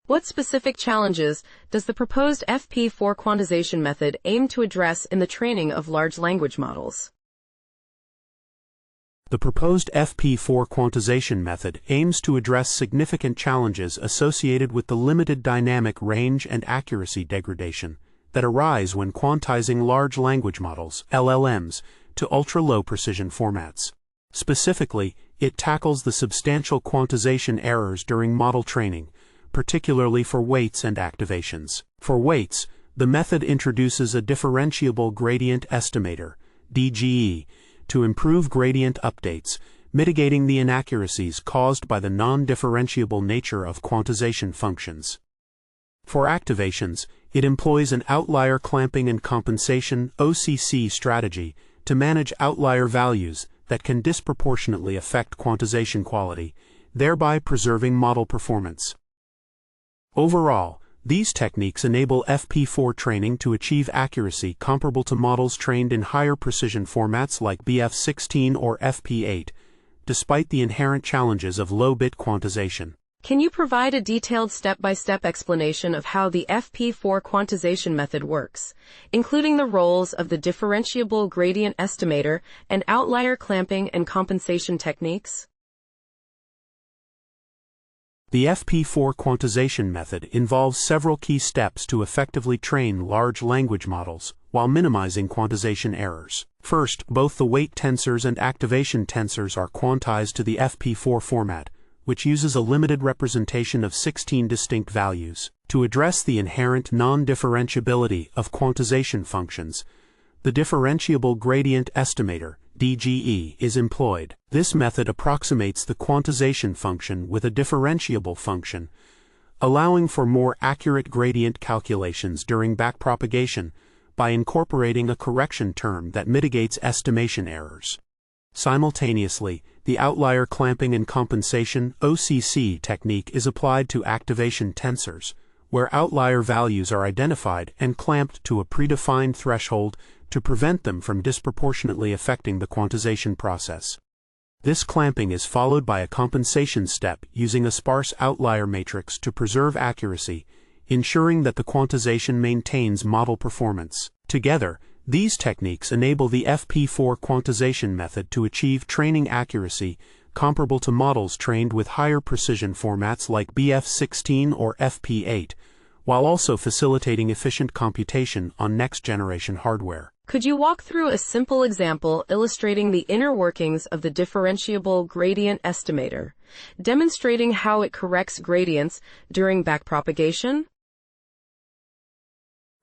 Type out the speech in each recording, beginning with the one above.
What specific challenges does the proposed FP4 quantization method aim to address in the training of large language models? The proposed FP4 quantization method aims to address significant challenges associated with the limited dynamic range and accuracy degradation that arise when quantizing large language models, LLMs, to ultra-low precision formats. Specifically, it tackles the substantial quantization errors during model training, particularly for weights and activations. For weights, the method introduces a differentiable gradient estimator, DGE, to improve gradient updates, mitigating the inaccuracies caused by the non-differentiable nature of quantization functions. For activations, it employs an outlier clamping and compensation (OCC) strategy to manage outlier values that can disproportionately affect quantization quality, thereby preserving model performance. Overall, these techniques enable FP4 training to achieve accuracy comparable to models trained in higher precision formats like BF16 or FP8, despite the inherent challenges of low-bit quantization. Can you provide a detailed step-by-step explanation of how the FP4 quantization method works, including the roles of the differentiable gradient estimator and outlier clamping and compensation techniques? The FP4 quantization method involves several key steps to effectively train large language models while minimizing quantization errors. First, both the weight tensors and activation tensors are quantized to the FP4 format, which uses a limited representation of 16 distinct values. To address the inherent non-differentiability of quantization functions, the differentiable gradient estimator, DGE, is employed. This method approximates the quantization function with a differentiable function, allowing for more accurate gradient calculations during backpropagation by incorporating a correction term that mitigates estimation errors. Simultaneously, the outlier clamping and compensation (OCC) technique is applied to activation tensors, where outlier values are identified and clamped to a predefined threshold to prevent them from disproportionately affecting the quantization process. This clamping is followed by a compensation step using a sparse outlier matrix to preserve accuracy, ensuring that the quantization maintains model performance. Together, these techniques enable the FP4 quantization method to achieve training accuracy comparable to models trained with higher precision formats like BF16 or FP8, while also facilitating efficient computation on next-generation hardware. Could you walk through a simple example illustrating the inner workings of the differentiable gradient estimator, demonstrating how it corrects gradients during backpropagation?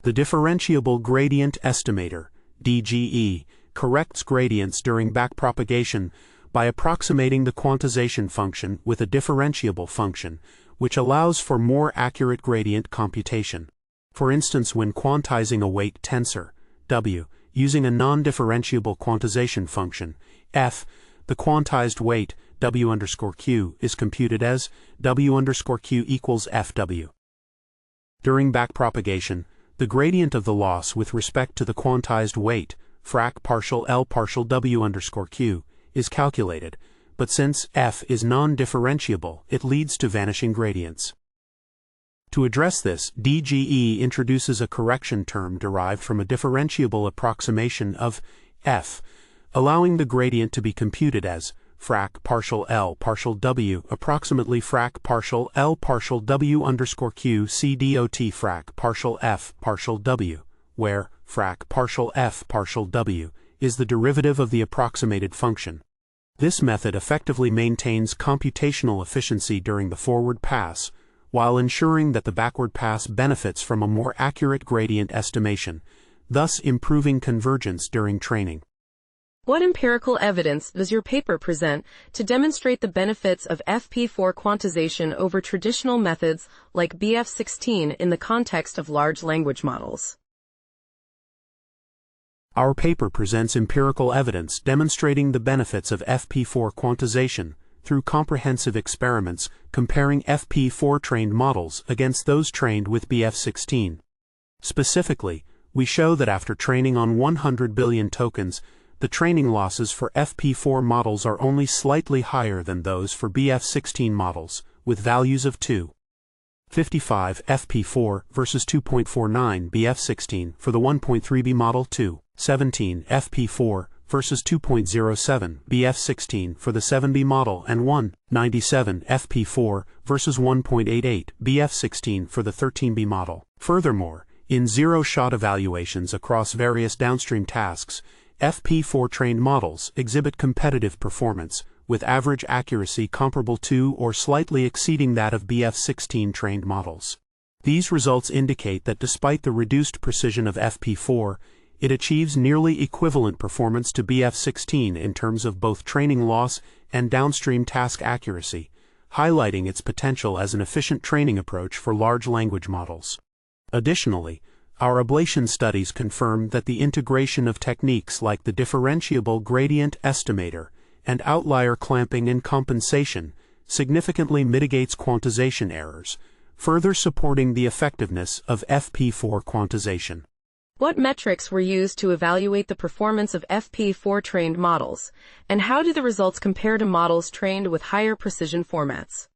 The differentiable gradient estimator, DGE, corrects gradients during backpropagation by approximating the quantization function with a differentiable function, which allows for more accurate gradient computation. For instance, when quantizing a weight tensor, W, using a non-differentiable quantization function, F, the quantized weight, W_Q, is computed as W_Q equals FW. During backpropagation, the gradient of the loss with respect to the quantized weight, frac partial L partial W_Q, is calculated, but since F is non-differentiable, it leads to vanishing gradients. To address this, DGE introduces a correction term derived from a differentiable approximation of F, allowing the gradient to be computed as frac partial L partial W approximately frac partial L partial W_Q C dot frac partial F partial W, where frac partial F partial W is the derivative of the approximated function. This method effectively maintains computational efficiency during the forward pass, while ensuring that the backward pass benefits from a more accurate gradient estimation, thus improving convergence during training. What empirical evidence does your paper present to demonstrate the benefits of FP4 quantization over traditional methods like BF16 in the context of large language models? Our paper presents empirical evidence demonstrating the benefits of FP4 quantization through comprehensive experiments comparing FP4 trained models against those trained with BF16. Specifically, we show that after training on 100 billion tokens, the training losses for FP4 models are only slightly higher than those for BF16 models, with values of 2. 55 FP4 versus 2.49 BF16 for the 1.3B model. 2. 17 FP4 versus 2.07 BF16 for the 7B model, and 1. 97 FP4 versus 1.88 BF16 for the 13B model. Furthermore, in zero-shot evaluations across various downstream tasks, FP4 trained models exhibit competitive performance, with average accuracy comparable to or slightly exceeding that of BF16 trained models. These results indicate that despite the reduced precision of FP4, it achieves nearly equivalent performance to BF16 in terms of both training loss and downstream task accuracy, highlighting its potential as an efficient training approach for large language models. Additionally, our ablation studies confirm that the integration of techniques like the differentiable gradient estimator and outlier clamping and compensation significantly mitigates quantization errors, further supporting the effectiveness of FP4 quantization. What metrics were used to evaluate the performance of FP4 trained models, and how do the results compare to models trained with higher precision formats?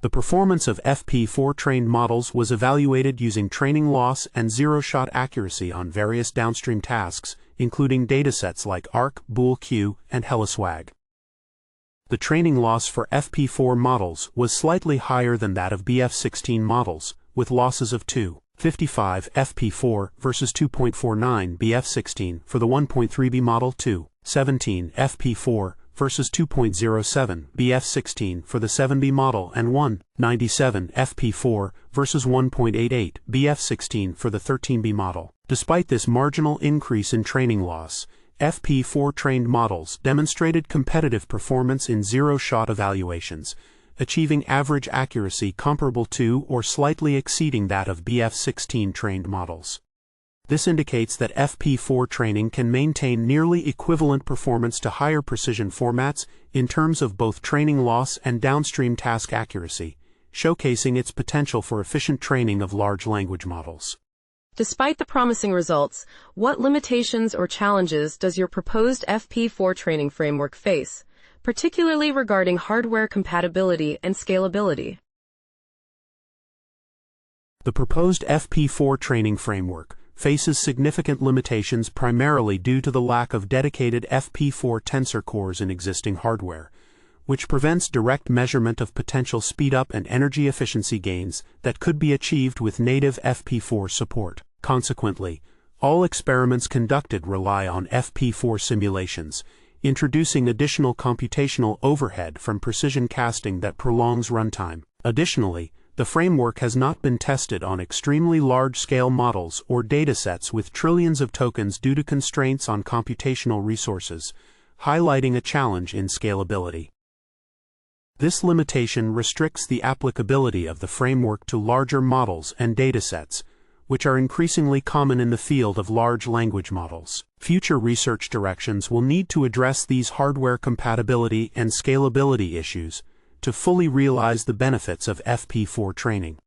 The performance of FP4 trained models was evaluated using training loss and zero-shot accuracy on various downstream tasks, including datasets like ARC, BoolQ, and HeliSwag. The training loss for FP4 models was slightly higher than that of BF16 models, with losses of 2.55 FP4 versus 2.49 BF16 for the 1.3B model. 2.17 FP4 versus 2.07 BF16 for the 7B model, and 1.97 FP4 versus 1.88 BF16 for the 13B model. Despite this marginal increase in training loss, FP4 trained models demonstrated competitive performance in zero-shot evaluations, achieving average accuracy comparable to or slightly exceeding that of BF16 trained models. This indicates that FP4 training can maintain nearly equivalent performance to higher precision formats in terms of both training loss and downstream task accuracy, showcasing its potential for efficient training of large language models. Despite the promising results, what limitations or challenges does your proposed FP4 training framework face, particularly regarding hardware compatibility and scalability? The proposed FP4 training framework faces significant limitations primarily due to the lack of dedicated FP4 tensor cores in existing hardware, which prevents direct measurement of potential speed-up and energy efficiency gains that could be achieved with native FP4 support. Consequently, all experiments conducted rely on FP4 simulations, introducing additional computational overhead from precision casting that prolongs runtime. Additionally, the framework has not been tested on extremely large-scale models or datasets with trillions of tokens due to constraints on computational resources, highlighting a challenge in scalability. This limitation restricts the applicability of the framework to larger models and datasets, which are increasingly common in the field of large language models. Future research directions will need to address these hardware compatibility and scalability issues to fully realize the benefits of FP4 training.